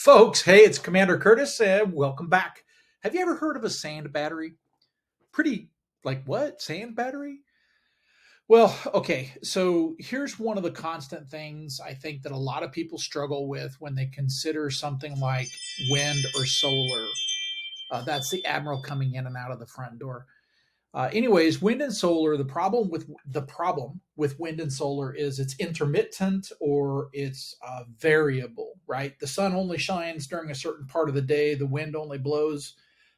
Folks, hey, it's Commander Curtis, and welcome back. Have you ever heard of a sand battery? Pretty, like, what? Sand battery? Well, okay, so here's one of the constant things I think that a lot of people struggle with when they consider something like wind or solar. That's the Admiral coming in and out of the front door. Anyways, wind and solar. The problem with wind and solar is it's intermittent or it's variable. Right, the sun only shines during a certain part of the day. The wind only blows,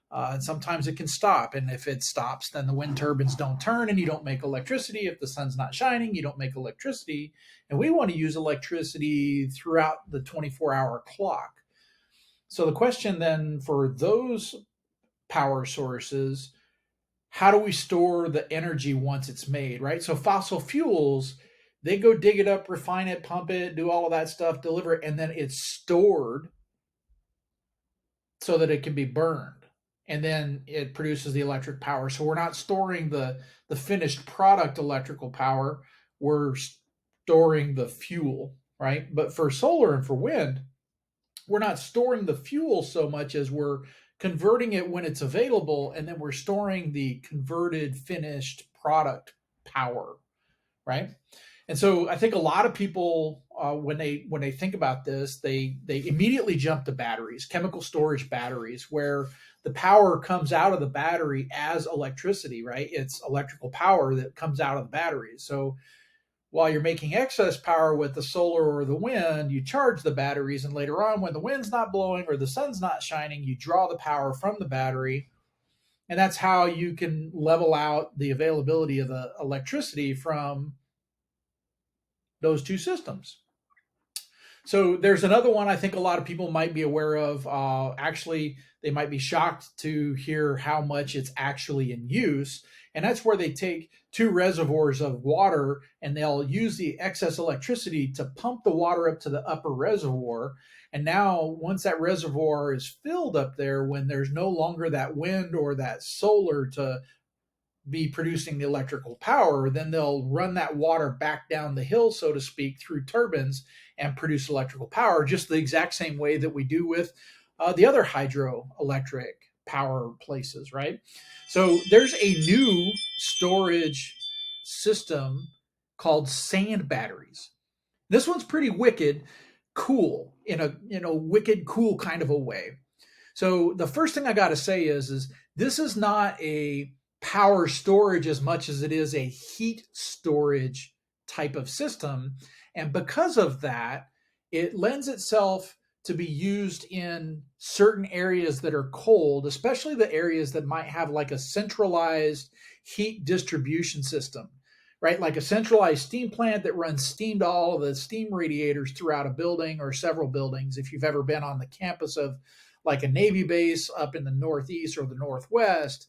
and sometimes it can stop. And if it stops, then the wind turbines don't turn, and you don't make electricity. If the sun's not shining, you don't make electricity. And we want to use electricity throughout the 24-hour clock. So the question then for those power sources, how do we store the energy once it's made, right? So fossil fuels, they go dig it up, refine it, pump it, do all of that stuff, deliver it, and then it's stored so that it can be burned. And then it produces the electric power. So we're not storing the finished product electrical power, we're storing the fuel, right? But for solar and for wind, we're not storing the fuel so much as we're converting it when it's available, and then we're storing the converted finished product power, right? And so I think a lot of people, when they think about this, they immediately jump to batteries, chemical storage batteries, where the power comes out of the battery as electricity, right? It's electrical power that comes out of the batteries. So while you're making excess power with the solar or the wind, you charge the batteries, and later on, when the wind's not blowing or the sun's not shining, you draw the power from the battery, and that's how you can level out the availability of the electricity from those two systems. So there's another one I think a lot of people might be aware of. Actually, they might be shocked to hear how much it's actually in use. And that's where they take two reservoirs of water and they'll use the excess electricity to pump the water up to the upper reservoir. And now, once that reservoir is filled up there, when there's no longer that wind or that solar to be producing the electrical power, then they'll run that water back down the hill, so to speak, through turbines and produce electrical power, just the exact same way that we do with the other hydroelectric power places, right? So there's a new storage system called sand batteries. This one's pretty wicked cool in a wicked cool kind of a way. So the first thing I got to say is this is not a power storage as much as it is a heat storage type of system. And because of that, it lends itself to be used in certain areas that are cold, especially the areas that might have like a centralized heat distribution system, right? Like a centralized steam plant that runs steam to all of the steam radiators throughout a building or several buildings. If you've ever been on the campus of like a Navy base up in the Northeast or the Northwest,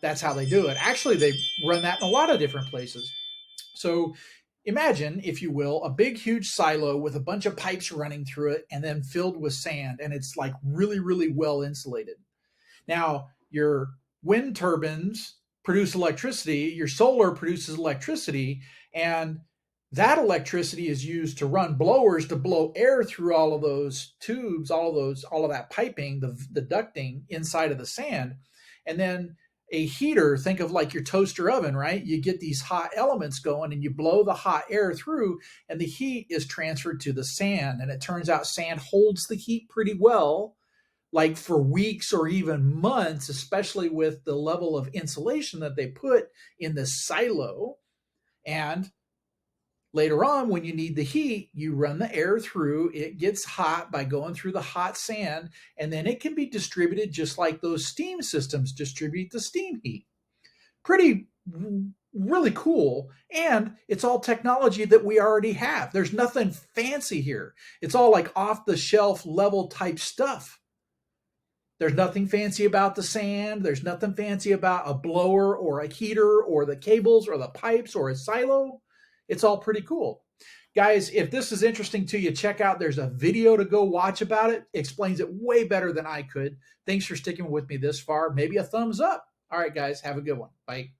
that's how they do it. Actually, they run that in a lot of different places. So imagine, if you will, a big, huge silo with a bunch of pipes running through it and then filled with sand, and it's like really, really well insulated. Now, your wind turbines produce electricity, your solar produces electricity, and that electricity is used to run blowers to blow air through all of those tubes, all of that piping, the ducting inside of the sand. And then a heater, think of like your toaster oven, right? You get these hot elements going and you blow the hot air through, and the heat is transferred to the sand. And it turns out sand holds the heat pretty well, like for weeks or even months, especially with the level of insulation that they put in the silo. And later on, when you need the heat, you run the air through, it gets hot by going through the hot sand, and then it can be distributed just like those steam systems distribute the steam heat. Pretty, really cool. And it's all technology that we already have. There's nothing fancy here. It's all like off the shelf level type stuff. There's nothing fancy about the sand. There's nothing fancy about a blower or a heater or the cables or the pipes or a silo. It's all pretty cool. Guys, if this is interesting to you, check out, there's a video to go watch about it. Explains it way better than I could. Thanks for sticking with me this far. Maybe a thumbs up. All right, guys, have a good one. Bye.